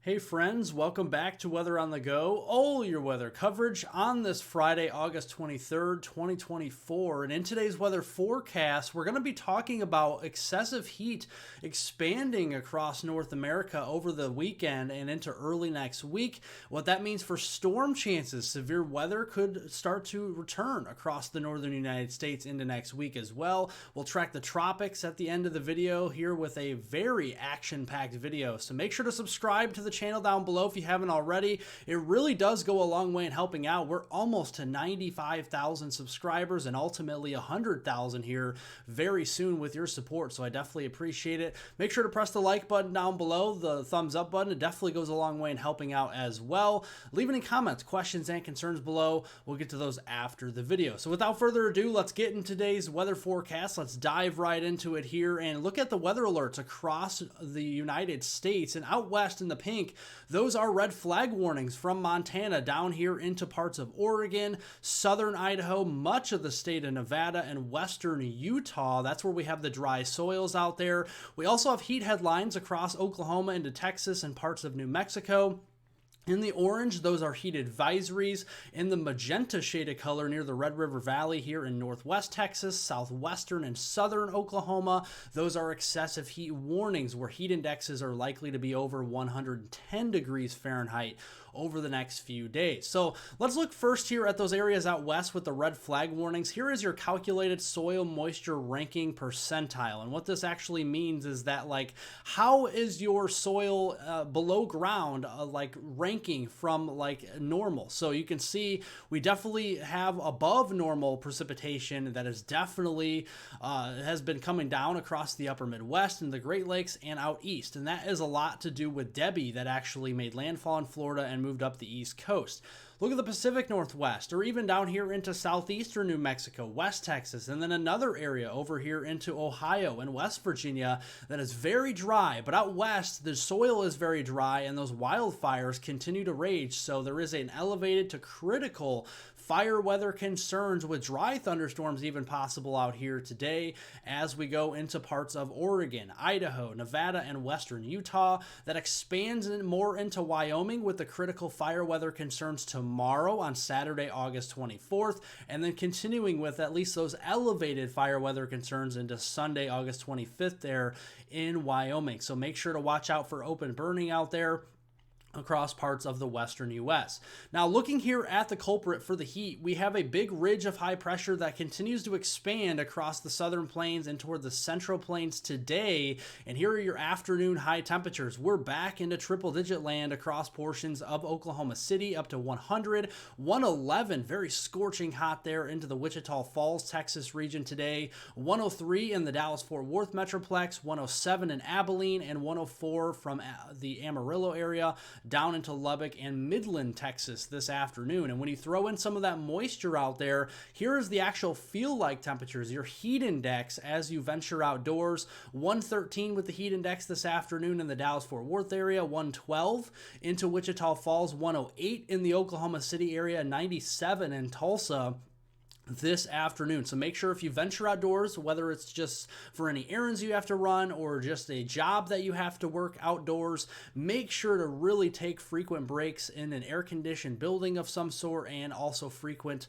Hey friends, welcome back to Weather on the Go, all your weather coverage on this Friday, August 23rd, 2024. And in today's weather forecast, we're going to be talking about excessive heat expanding across North America over the weekend and into early next week. What that means for storm chances. Severe weather could start to return across the northern United States into next week as well. We'll track the tropics at the end of the video here with a very action-packed video. So make sure to subscribe to the channel down below if you haven't already. It really does go a long way in helping out. We're almost to 95,000 subscribers and ultimately 100,000 here very soon with your support, so I definitely appreciate it. Make sure to press the like button down below, the thumbs up button. It definitely goes a long way in helping out as well. Leave any comments, questions, and concerns below. We'll get to those after the video. So without further ado, let's get in today's weather forecast. Let's dive right into it here and look at the weather alerts across the United States. And out west in the pink, those are red flag warnings from Montana down here into parts of Oregon, southern Idaho, much of the state of Nevada, and western Utah. That's where we have the dry soils out there. We also have heat headlines across Oklahoma into Texas and parts of New Mexico. In the orange, those are heat advisories. In the magenta shaded color near the Red River Valley here in northwest Texas, southwestern and southern Oklahoma, those are excessive heat warnings where heat indexes are likely to be over 110 degrees Fahrenheit over the next few days. So let's look first here at those areas out west with the red flag warnings. Here is your calculated soil moisture ranking percentile. And what this actually means is that, like, how is your soil below ground ranking from like normal? So you can see we definitely have above normal precipitation that is definitely has been coming down across the upper Midwest and the Great Lakes and out east. And that is a lot to do with Debbie that actually made landfall in Florida and moved up the East Coast. Look at the Pacific Northwest, or even down here into southeastern New Mexico, West Texas, and then another area over here into Ohio and West Virginia that is very dry. But out west, the soil is very dry and those wildfires continue to rage. So there is an elevated to critical fire weather concerns with dry thunderstorms even possible out here today as we go into parts of Oregon, Idaho, Nevada, and western Utah. That expands more into Wyoming with the critical fire weather concerns tomorrow on Saturday, August 24th, and then continuing with at least those elevated fire weather concerns into Sunday, August 25th there in Wyoming. So make sure to watch out for open burning out there across parts of the western U.S. Now, looking here at the culprit for the heat, we have a big ridge of high pressure that continues to expand across the southern plains and toward the central plains today. And here are your afternoon high temperatures. We're back into triple-digit land across portions of Oklahoma City, up to 100, 111, very scorching hot there into the Wichita Falls, Texas region today, 103 in the Dallas-Fort Worth Metroplex, 107 in Abilene, and 104 from the Amarillo area down into Lubbock and Midland, Texas this afternoon. And when you throw in some of that moisture out there, here is the actual feel-like temperatures, your heat index as you venture outdoors. 113 with the heat index this afternoon in the Dallas-Fort Worth area, 112 into Wichita Falls, 108 in the Oklahoma City area, 97 in Tulsa this afternoon. So make sure if you venture outdoors, whether it's just for any errands you have to run or just a job that you have to work outdoors, make sure to really take frequent breaks in an air-conditioned building of some sort and also frequent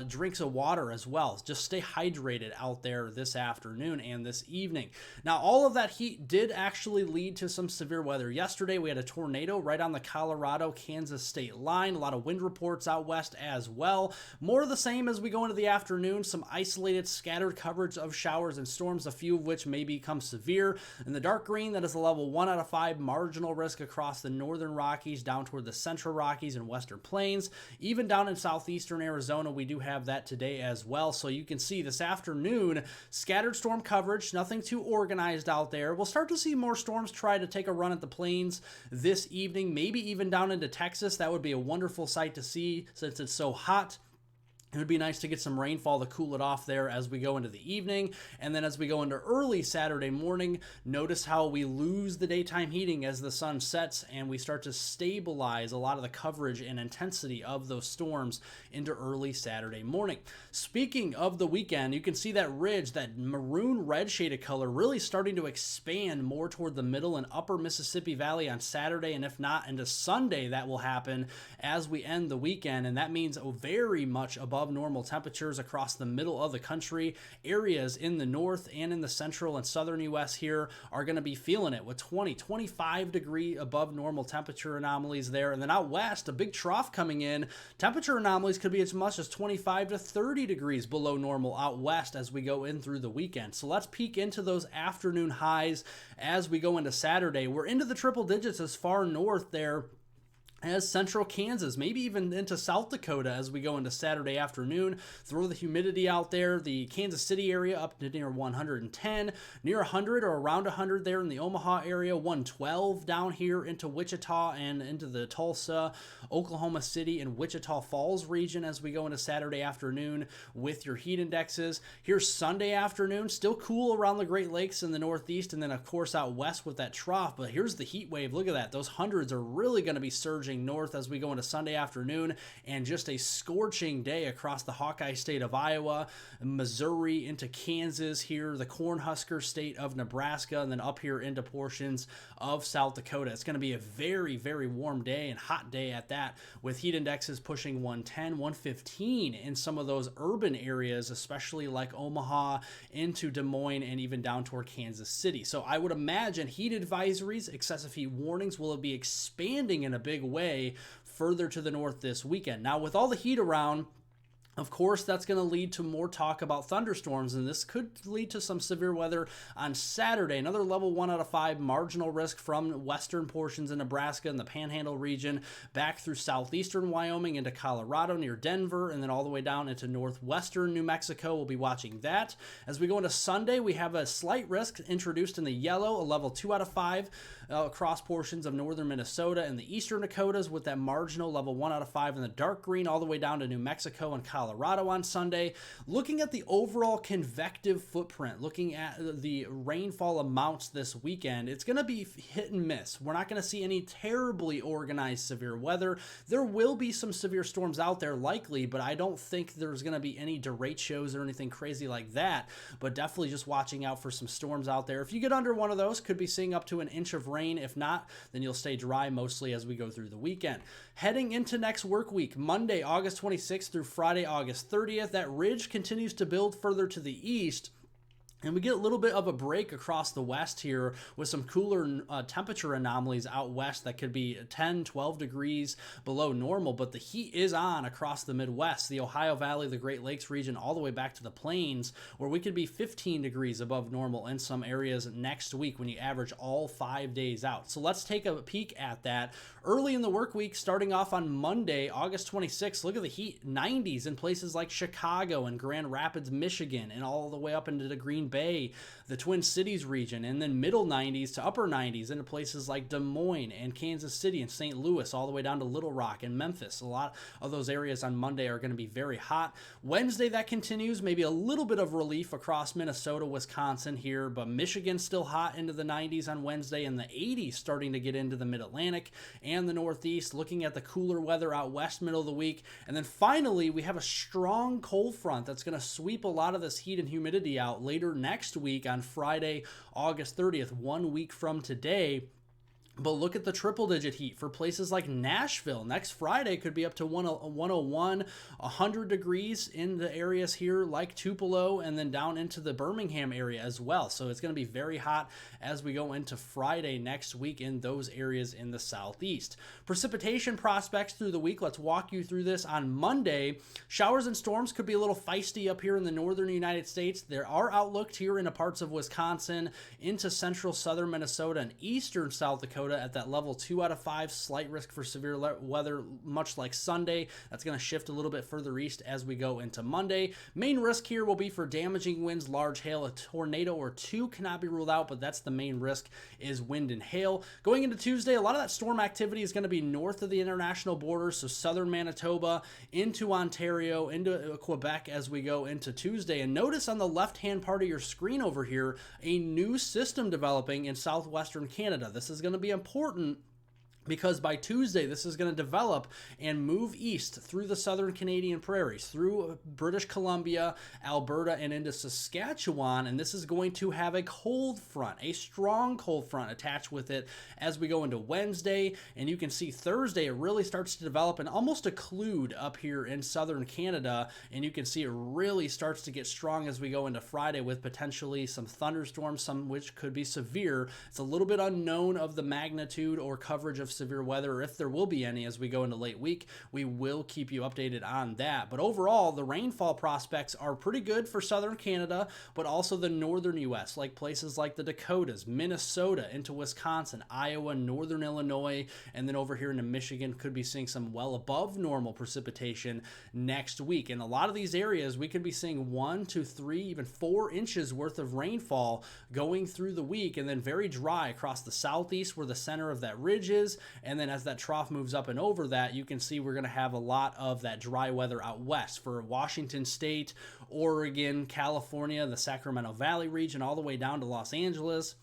drinks of water as well. Just stay hydrated out there this afternoon and this evening. Now, all of that heat did actually lead to some severe weather. Yesterday, we had a tornado right on the Colorado-Kansas state line. A lot of wind reports out west as well. More of the same as we go into the afternoon, some isolated scattered coverage of showers and storms, a few of which may become severe. In the dark green, that is a level 1 out of 5 marginal risk across the northern Rockies down toward the central Rockies and western plains. Even down in southeastern Arizona, we do have that today as well. So you can see this afternoon, scattered storm coverage, nothing too organized out there. We'll start to see more storms try to take a run at the plains this evening, maybe even down into Texas. That would be a wonderful sight to see since it's so hot. It would be nice to get some rainfall to cool it off there as we go into the evening. And then as we go into early Saturday morning, notice how we lose the daytime heating as the sun sets and we start to stabilize a lot of the coverage and intensity of those storms into early Saturday morning. Speaking of the weekend, you can see that ridge, that maroon red shaded color, really starting to expand more toward the middle and upper Mississippi Valley on Saturday. And if not into Sunday, that will happen as we end the weekend. And that means very much above normal temperatures across the middle of the country. Areas in the north and in the central and southern U.S. here are going to be feeling it with 25 degree above normal temperature anomalies there. And then out west, a big trough coming in. Temperature anomalies could be as much as 25 to 30 degrees below normal out west as we go in through the weekend. So let's peek into those afternoon highs as we go into Saturday. We're into the triple digits as far north there as central Kansas, maybe even into South Dakota as we go into Saturday afternoon. Throw the humidity out there. The Kansas City area up to near 110, near 100 or around 100 there in the Omaha area, 112 down here into Wichita and into the Tulsa, Oklahoma City, and Wichita Falls region as we go into Saturday afternoon with your heat indexes. Here's Sunday afternoon, still cool around the Great Lakes in the Northeast, and then of course out west with that trough. But here's the heat wave. Look at that. Those hundreds are really going to be surging north as we go into Sunday afternoon, and just a scorching day across the Hawkeye state of Iowa, Missouri into Kansas here, the Cornhusker state of Nebraska, and then up here into portions of South Dakota. It's going to be a very, very warm day and hot day at that, with heat indexes pushing 110, 115 in some of those urban areas, especially like Omaha into Des Moines and even down toward Kansas City. So I would imagine heat advisories, excessive heat warnings will be expanding in a big way further to the north this weekend. Now, with all the heat around, of course, that's going to lead to more talk about thunderstorms, and this could lead to some severe weather on Saturday. Another level 1 out of 5 marginal risk from western portions of Nebraska and the Panhandle region back through southeastern Wyoming into Colorado near Denver, and then all the way down into northwestern New Mexico. We'll be watching that. As we go into Sunday, we have a slight risk introduced in the yellow, a level 2 out of 5 across portions of northern Minnesota and the eastern Dakotas, with that marginal level 1 out of 5 in the dark green all the way down to New Mexico and Colorado on Sunday. Looking at the overall convective footprint, looking at the rainfall amounts this weekend, it's going to be hit and miss. We're not going to see any terribly organized severe weather. There will be some severe storms out there likely, but I don't think there's going to be any derechos or anything crazy like that. But definitely just watching out for some storms out there. If you get under one of those, could be seeing up to an inch of rain. If not, then you'll stay dry mostly as we go through the weekend. Heading into next work week, Monday, August 26th through Friday, August 30th, that ridge continues to build further to the east. And we get a little bit of a break across the west here with some cooler temperature anomalies out west that could be 10, 12 degrees below normal. But the heat is on across the Midwest, the Ohio Valley, the Great Lakes region, all the way back to the plains, where we could be 15 degrees above normal in some areas next week when you average all 5 days out. So let's take a peek at that. Early in the work week, starting off on Monday, August 26th, look at the heat, 90s in places like Chicago and Grand Rapids, Michigan, and all the way up into the Green Bay, the Twin Cities region, and then middle 90s to upper 90s into places like Des Moines and Kansas City and St. Louis, all the way down to Little Rock and Memphis. A lot of those areas on Monday are going to be very hot. Wednesday, that continues, maybe a little bit of relief across Minnesota, Wisconsin here, but Michigan still hot into the 90s on Wednesday, and the 80s starting to get into the Mid-Atlantic and the Northeast, looking at the cooler weather out west middle of the week. And then finally, we have a strong cold front that's going to sweep a lot of this heat and humidity out later next week on Friday, August 30th, 1 week from today. But look at the triple-digit heat for places like Nashville. Next Friday could be up to 101, 100 degrees in the areas here like Tupelo, and then down into the Birmingham area as well. So it's going to be very hot as we go into Friday next week in those areas in the southeast. Precipitation prospects through the week. Let's walk you through this on Monday. Showers and storms could be a little feisty up here in the northern United States. There are outlooked here into parts of Wisconsin, into central southern Minnesota, and eastern South Dakota Dakota at that level 2 out of 5, slight risk for severe weather, much like Sunday. That's going to shift a little bit further east as we go into Monday. Main risk here will be for damaging winds, large hail. A tornado or two cannot be ruled out, but that's the main risk, is wind and hail. Going into Tuesday, a lot of that storm activity is going to be north of the international border, so southern Manitoba into Ontario, into Quebec as we go into Tuesday. And notice on the left-hand part of your screen over here, a new system developing in southwestern Canada. This is going to be important because by Tuesday, this is going to develop and move east through the southern Canadian prairies, through British Columbia, Alberta, and into Saskatchewan. And this is going to have a cold front, a strong cold front attached with it as we go into Wednesday. And you can see Thursday, it really starts to develop and almost occlude up here in southern Canada. And you can see it really starts to get strong as we go into Friday with potentially some thunderstorms, some which could be severe. It's a little bit unknown of the magnitude or coverage of severe weather, or if there will be any as we go into late week. We will keep you updated on that. But overall, the rainfall prospects are pretty good for southern Canada, but also the northern U.S., like places like the Dakotas, Minnesota, into Wisconsin, Iowa, northern Illinois, and then over here into Michigan could be seeing some well above normal precipitation next week. In a lot of these areas, we could be seeing 1 to 3, even 4 inches worth of rainfall going through the week, and then very dry across the southeast where the center of that ridge is. And then as that trough moves up and over that, you can see we're going to have a lot of that dry weather out west for Washington State, Oregon, California, the Sacramento Valley region, all the way down to Los Angeles.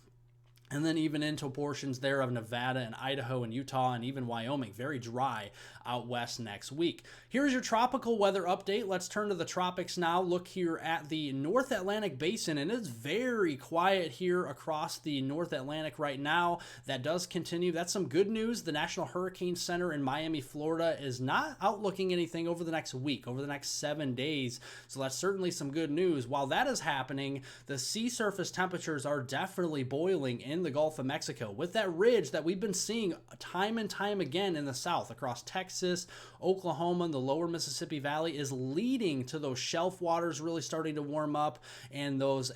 And then even into portions there of Nevada and Idaho and Utah and even Wyoming. Very dry out west next week. Here's your tropical weather update. Let's turn to the tropics now. Look here at the North Atlantic Basin, and it's very quiet here across the North Atlantic right now. That does continue. That's some good news. The National Hurricane Center in Miami, Florida is not outlooking anything over the next week, over the next 7 days. So that's certainly some good news. While that is happening, the sea surface temperatures are definitely boiling in the Gulf of Mexico with that ridge that we've been seeing time and time again in the south across Texas, Oklahoma, and the lower Mississippi Valley is leading to those shelf waters really starting to warm up, and those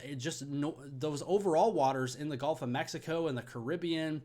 overall waters in the Gulf of Mexico and the Caribbean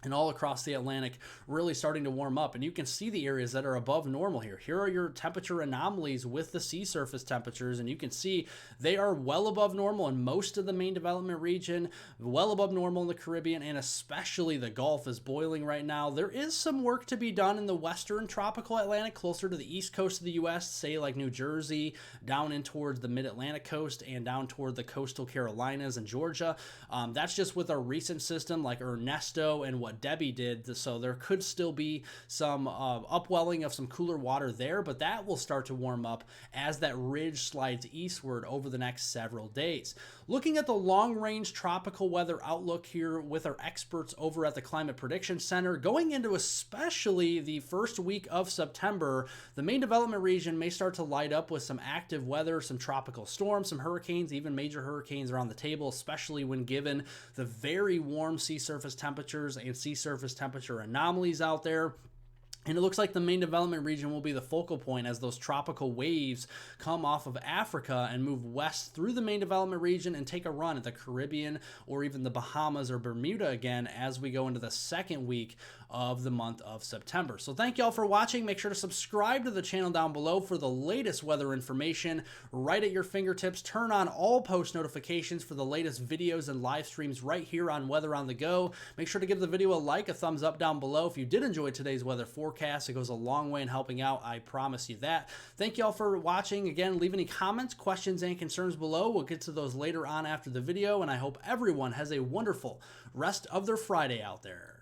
and all across the Atlantic really starting to warm up. And you can see the areas that are above normal here. Here are your temperature anomalies with the sea surface temperatures, and you can see they are well above normal in most of the main development region, well above normal in the Caribbean, and especially the Gulf is boiling right now. There is some work to be done in the western tropical Atlantic, closer to the east coast of the U.S., say like New Jersey, down in towards the mid-Atlantic coast and down toward the coastal Carolinas and Georgia. That's just with a recent system like Ernesto and what Debbie did, so there could still be some upwelling of some cooler water there, but that will start to warm up as that ridge slides eastward over the next several days. Looking at the long-range tropical weather outlook here with our experts over at the Climate Prediction Center, going into especially the first week of September, the main development region may start to light up with some active weather, some tropical storms, some hurricanes, even major hurricanes are on the table, especially when given the very warm sea surface temperatures and sea surface temperature anomalies out there. And it looks like the main development region will be the focal point as those tropical waves come off of Africa and move west through the main development region and take a run at the Caribbean or even the Bahamas or Bermuda again as we go into the second week of the month of September. So thank y'all for watching. Make sure to subscribe to the channel down below for the latest weather information right at your fingertips. Turn on all post notifications for the latest videos and live streams right here on Weather on the Go. Make sure to give the video a like, a thumbs up down below. If you did enjoy today's weather forecast, it goes a long way in helping out. I promise you that. Thank y'all for watching. Again, leave any comments, questions, and concerns below. We'll get to those later on after the video, and I hope everyone has a wonderful rest of their Friday out there.